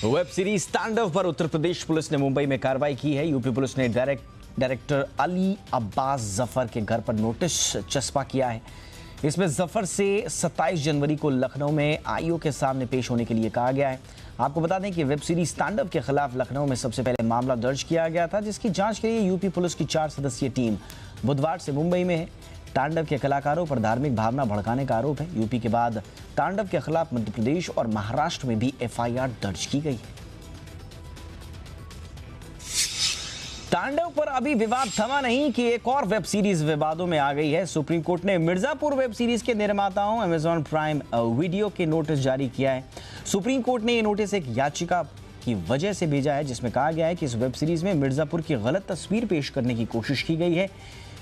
Web series stand up पर Uttar Pradesh police ने मुंबई में कार्रवाई की है। यूपी पुलिस ने डायरेक्टर अली अब्बास जफर के घर पर नोटिस चस्पा किया है। इसमें जफर से 27 जनवरी को लखनऊ में आईओ के सामने पेश होने के लिए कहा गया है। आपको बता दें कि वेब सीरीज स्टैंड-अप के खिलाफ लखनऊ में सबसे पहले मामला दर्ज किया गया था, जिसकी जांच के लिए यूपी पुलिस की 4 सदस्यीय टीम बुधवार से मुंबई में है। तांडव के कलाकारों पर धार्मिक भावना भड़काने का आरोप है। यूपी के बाद तांडव के खिलाफ मध्य प्रदेश और महाराष्ट्र में भी एफआईआर दर्ज की गई है। तांडव पर अभी विवाद थमा नहीं कि एक और वेब सीरीज विवादों में आ गई है। सुप्रीम कोर्ट ने मिर्जापुर वेब सीरीज के निर्माताओं अमेजॉन प्राइम वीडियो के नोटिस जारी किया है। सुप्रीम कोर्ट ने यह नोटिस एक याचिका की वजह से भेजा है, जिसमें कहा गया है कि इस वेब सीरीज में मिर्जापुर की गलत तस्वीर पेश करने की कोशिश की गई है,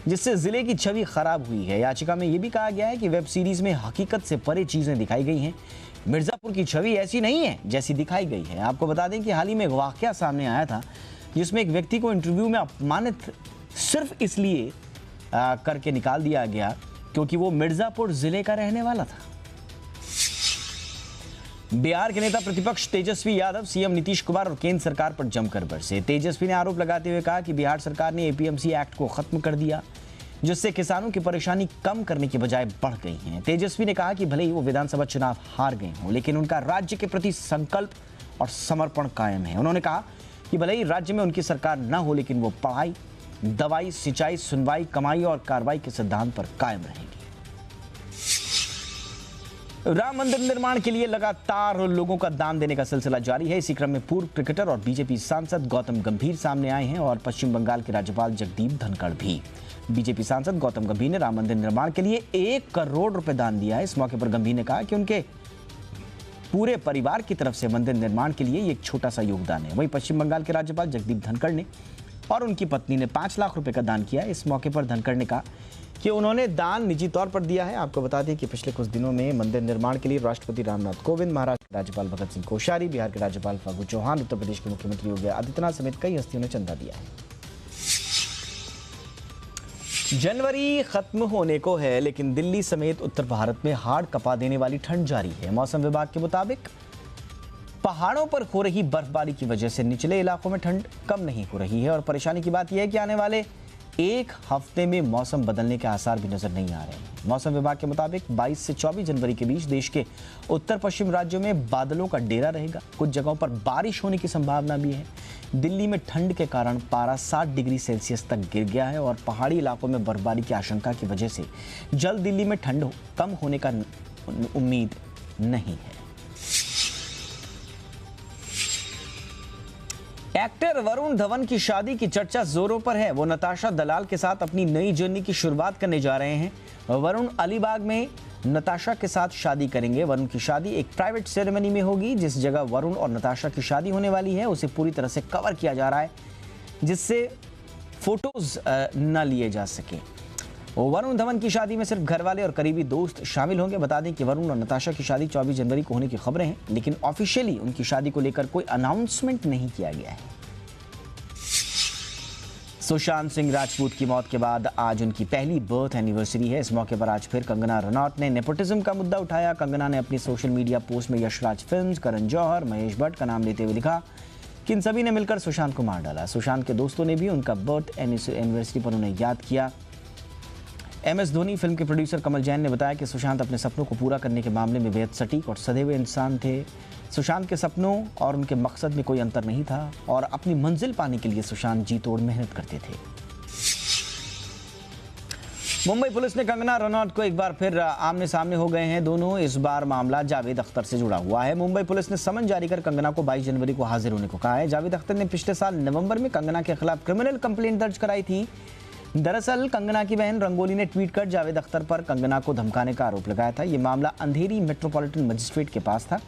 जिससे जिले की छवि खराब हुई है। याचिका में यह भी कहा गया है कि वेब सीरीज में हकीकत से परे चीजें दिखाई गई हैं। मिर्जापुर की छवि ऐसी नहीं है जैसी दिखाई गई है। आपको बता दें कि हाल ही में एक वाकया सामने आया था, जिसमें एक व्यक्ति को इंटरव्यू में अपमानित सिर्फ इसलिए करके निकाल दिया गया क्योंकि वो मिर्जापुर जिले का रहने वाला था। बिहार के नेता प्रतिपक्ष तेजस्वी यादव सीएम नीतीश कुमार और केंद्र सरकार पर जमकर बरसे। तेजस्वी ने आरोप लगाते हुए कहा कि बिहार सरकार ने एपीएमसी एक्ट को खत्म कर दिया, जिससे किसानों की परेशानी कम करने की बजाय बढ़ गई है। तेजस्वी ने कहा कि भले ही वो विधानसभा चुनाव हार गए हों, लेकिन उनका राज्य के प्रति संकल्प और समर्पण कायम है। उन्होंने कहा कि भले ही राज्य में उनकी सरकार न हो, लेकिन वो पढ़ाई, दवाई, सिंचाई, सुनवाई, कमाई और कार्रवाई के सिद्धांत पर कायम रहेगी। राम मंदिर निर्माण के लिए लगातार लोगों का दान देने का सिलसिला जारी है। इसी क्रम में पूर्व क्रिकेटर और बीजेपी सांसद गौतम गंभीर सामने आए हैं और पश्चिम बंगाल के राज्यपाल जगदीप धनखड़ भी। बीजेपी सांसद गौतम गंभीर ने राम मंदिर निर्माण के लिए 1 करोड़ रुपए दान दिया है। इस मौके पर गंभीर ने कहा कि उनके पूरे परिवार की तरफ से मंदिर निर्माण के लिए एक छोटा सा योगदान है। वहीं पश्चिम बंगाल के राज्यपाल जगदीप धनखड़ ने और उनकी पत्नी ने 5 लाख रुपए का दान किया। इस मौके पर धनखड़ ने कहा कि उन्होंने दान निजी तौर पर दिया है। आपको बता दें कि पिछले कुछ दिनों में मंदिर निर्माण के लिए राष्ट्रपति रामनाथ कोविंद, महाराष्ट्र के राज्यपाल भगत सिंह कोश्यारी, बिहार के राज्यपाल फागू चौहान, उत्तर प्रदेश के मुख्यमंत्री योगी आदित्यनाथ समेत कई हस्तियों ने चंदा दिया है। जनवरी खत्म होने को है, लेकिन दिल्ली समेत उत्तर भारत में हाड़ कपा देने वाली ठंड जारी है। मौसम विभाग के मुताबिक पहाड़ों पर हो रही बर्फबारी की वजह से निचले इलाकों में ठंड कम नहीं हो रही है और परेशानी की बात यह है कि आने वाले 1 हफ्ते में मौसम बदलने के आसार भी नजर नहीं आ रहे हैं। मौसम विभाग के मुताबिक 22 से 24 जनवरी के बीच देश के उत्तर पश्चिम राज्यों में बादलों का डेरा रहेगा। कुछ जगहों पर बारिश होने की संभावना भी है। दिल्ली में ठंड के कारण पारा 60 डिग्री सेल्सियस तक गिर गया है और पहाड़ी इलाकों में बर्फबारी की आशंका की वजह से जल्द दिल्ली में ठंड कम होने का उम्मीद नहीं है। एक्टर वरुण धवन की शादी की चर्चा जोरों पर है। वो नताशा दलाल के साथ अपनी नई जर्नी की शुरुआत करने जा रहे हैं। वरुण अलीबाग में नताशा के साथ शादी करेंगे। वरुण की शादी एक प्राइवेट सेरेमनी में होगी। जिस जगह वरुण और नताशा की शादी होने वाली है उसे पूरी तरह से कवर किया जा रहा है, जिससे फोटोज न लिए जा सके। वरुण धवन की शादी में सिर्फ घरवाले और करीबी दोस्त शामिल होंगे। बता दें कि वरुण और नताशा की शादी 24 जनवरी को होने की खबरें हैं, लेकिन ऑफिशियली उनकी शादी को लेकर कोई अनाउंसमेंट नहीं किया गया है। सुशांत सिंह राजपूत की मौत के बाद आज उनकी पहली बर्थ एनिवर्सरी है। इस मौके पर आज फिर कंगना रनौत ने नेपोटिज्म का मुद्दा उठाया। कंगना ने अपनी सोशल मीडिया पोस्ट में यशराज फिल्म्स, करण जौहर, महेश भट्ट का नाम लेते हुए लिखा कि इन सभी ने मिलकर सुशांत को मार डाला। सुशांत के दोस्तों ने भी उनका बर्थ एनिवर्सरी पर उन्हें याद किया। MS धोनी फिल्म के प्रोड्यूसर कमल जैन ने बताया कि सुशांत अपने सपनों को पूरा करने के मामले में बेहद सटीक और सधे हुए इंसान थे। सुशांत के सपनों और उनके मकसद में कोई अंतर नहीं था और अपनी मंजिल पाने के लिए सुशांत जी तोड़ मेहनत करते थे। मुंबई पुलिस ने कंगना रनौत को एक बार फिर आमने सामने हो गए हैं दोनों। इस बार मामला जावेद अख्तर से जुड़ा हुआ है। मुंबई पुलिस ने समन जारी कर कंगना को 22 जनवरी को हाजिर होने को कहा है। जावेद अख्तर ने पिछले साल नवंबर में कंगना के खिलाफ क्रिमिनल कंप्लेंट दर्ज कराई थी। दरअसल कंगना की बहन रंगोली ने ट्वीट कर जावेद अख्तर पर कंगना को धमकाने का आरोप लगाया था। ये मामला अंधेरी मेट्रोपॉलिटन मजिस्ट्रेट के पास था।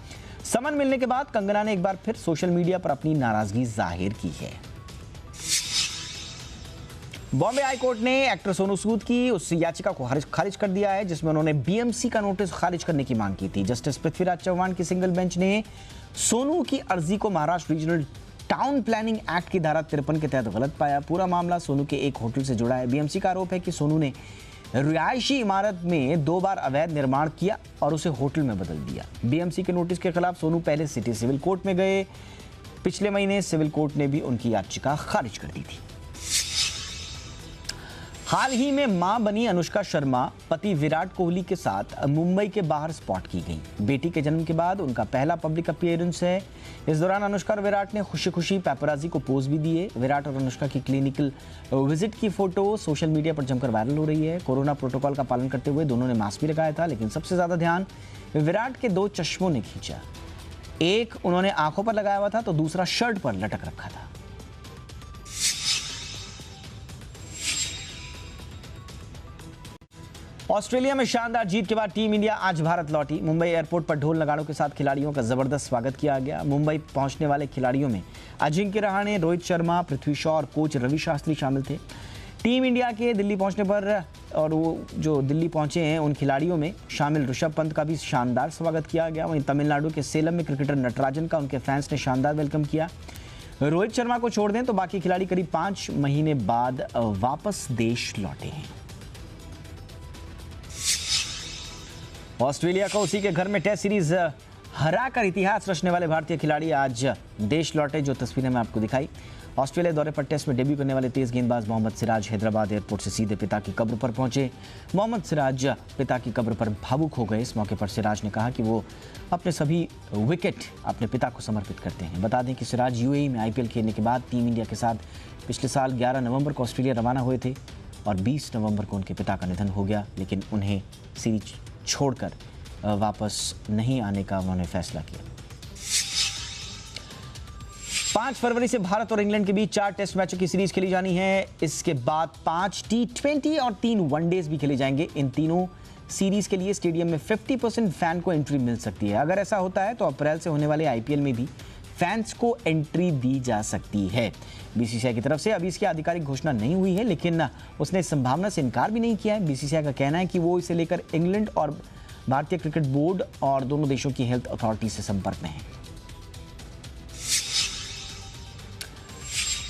समन मिलने के बाद कंगना ने एक बार फिर सोशल मीडिया पर अपनी नाराजगी जाहिर की है। बॉम्बे हाई कोर्ट ने एक्टर सोनू सूद की उस याचिका को खारिज कर दिया है, जिसमें उन्होंने बीएमसी का नोटिस खारिज करने की मांग की थी। जस्टिस पृथ्वीराज चौहान की सिंगल बेंच ने सोनू की अर्जी को Maharashtra regional town planning act की धारा 53 के तहत गलत पाया। पूरा मामला सोनू के एक होटल से जुड़ा है। बीएमसी का आरोप है कि सोनू ने रिहायशी इमारत में 2 बार अवैध निर्माण किया और उसे होटल में बदल दिया। बीएमसी के नोटिस के खिलाफ सोनू पहले सिटी सिविल कोर्ट में गए। पिछले महीने सिविल कोर्ट ने भी उनकी याचिका खारिज कर दी थी। हाल ही में मां बनी अनुष्का शर्मा पति विराट कोहली के साथ मुंबई के बाहर स्पॉट की गई। बेटी के जन्म के बाद उनका पहला पब्लिक अपीयरेंस है। इस दौरान अनुष्का और विराट ने खुशी खुशी पैपराजी को पोज भी दिए। विराट और अनुष्का की क्लिनिकल विजिट की फोटो सोशल मीडिया पर जमकर वायरल हो रही है। कोरोना प्रोटोकॉल का पालन करते हुए दोनों ने मास्क भी लगाया था, लेकिन सबसे ज्यादा ध्यान विराट के 2 चश्मों ने खींचा। एक उन्होंने आंखों पर लगाया हुआ था तो दूसरा शर्ट पर लटक रखा था। ऑस्ट्रेलिया में शानदार जीत के बाद टीम इंडिया आज भारत लौटी। मुंबई एयरपोर्ट पर ढोल नगाड़ों के साथ खिलाड़ियों का जबरदस्त स्वागत किया गया। मुंबई पहुंचने वाले खिलाड़ियों में अजिंक्य रहाणे, रोहित शर्मा, पृथ्वी शॉ और कोच रवि शास्त्री शामिल थे। टीम इंडिया के दिल्ली पहुंचने पर और वो जो दिल्ली पहुंचे हैं उन खिलाड़ियों में शामिल ऋषभ पंत का भी शानदार स्वागत किया गया। वहीं तमिलनाडु के सेलम में क्रिकेटर नटराजन का उनके फैंस ने शानदार वेलकम किया। रोहित शर्मा को छोड़ दें तो बाकी खिलाड़ी करीब 5 महीने बाद वापस देश लौटे हैं। ऑस्ट्रेलिया को उसी के घर में टेस्ट सीरीज हराकर इतिहास रचने वाले भारतीय खिलाड़ी आज देश लौटे, जो तस्वीरें मैं आपको दिखाई। ऑस्ट्रेलिया दौरे पर टेस्ट में डेब्यू करने वाले तेज गेंदबाज मोहम्मद सिराज हैदराबाद एयरपोर्ट से सीधे पिता की कब्र पर पहुंचे। मोहम्मद सिराज पिता की कब्र पर भावुक हो गए। इस मौके पर सिराज ने कहा कि वो अपने सभी विकेट अपने पिता को समर्पित करते हैं। बता दें कि सिराज यूएई में आईपीएल खेलने के बाद टीम इंडिया के साथ पिछले साल 11 नवंबर को ऑस्ट्रेलिया रवाना हुए थे और 20 नवंबर को उनके पिता का निधन हो गया, लेकिन उन्हें सीरीज छोड़कर वापस नहीं आने का उन्होंने फैसला किया। 5 फरवरी से भारत और इंग्लैंड के बीच 4 टेस्ट मैचों की सीरीज खेली जानी है। इसके बाद 5 T20 और 3 वनडेज भी खेले जाएंगे। इन तीनों सीरीज के लिए स्टेडियम में 50% फैन को एंट्री मिल सकती है। अगर ऐसा होता है तो अप्रैल से होने वाले आईपीएल में भी फैंस को एंट्री दी जा सकती है। बीसीसीआई की तरफ से अभी इसकी आधिकारिक घोषणा नहीं हुई है, लेकिन उसने इस संभावना से इनकार भी नहीं किया है। बीसीसीआई का कहना है कि वो इसे लेकर इंग्लैंड और भारतीय क्रिकेट बोर्ड और दोनों देशों की हेल्थ अथॉरिटी से संपर्क में है।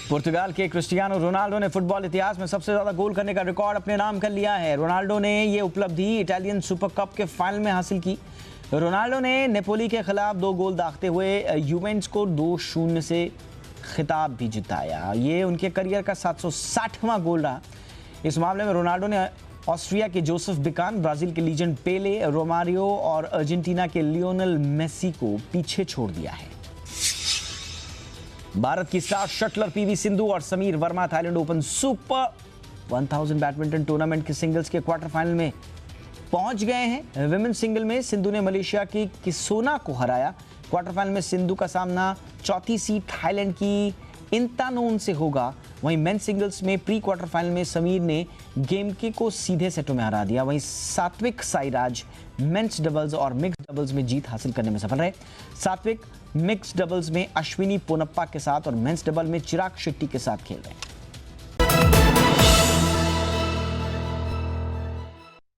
पुर्तगाल के क्रिस्टियानो रोनाल्डो ने फुटबॉल इतिहास में सबसे ज्यादा गोल करने का रिकॉर्ड अपने नाम कर लिया है। रोनाल्डो ने यह उपलब्धि इटालियन सुपर कप के फाइनल में हासिल की। रोनाल्डो ने नेपोली के खिलाफ 2 गोल दागते हुए यूवेंटस को 2-0 से खिताब भी जिताया। ये उनके करियर का 760वां गोल रहा। इस मामले में रोनाल्डो ने ऑस्ट्रिया के जोसेफ बिकान, ब्राजील के लीजेंड पेले, रोमारियो और अर्जेंटीना के लियोनेल मेसी को पीछे छोड़ दिया है। भारत की स्टार शटलर पीवी सिंधु और Sameer Verma Thailand open super 1000 badminton tournament के सिंगल्स के क्वार्टर फाइनल में पहुंच गए हैं। विमेन सिंगल में सिंधु ने मलेशिया की किसोना को हराया। क्वार्टर फाइनल में सिंधु का सामना चौथी सीड थाईलैंड की इंतानोन से होगा। वहीं मेन सिंगल्स में प्री क्वार्टर फाइनल में समीर ने गेमके को सीधे सेटों में हरा दिया। वहीं सात्विक साईराज मेंस डबल्स और मिक्स डबल्स में जीत हासिल करने में सफल रहे। सात्विक मिक्स डबल्स में अश्विनी पोनप्पा के साथ और मेंस डबल में चिराग शेट्टी के साथ खेल रहे हैं।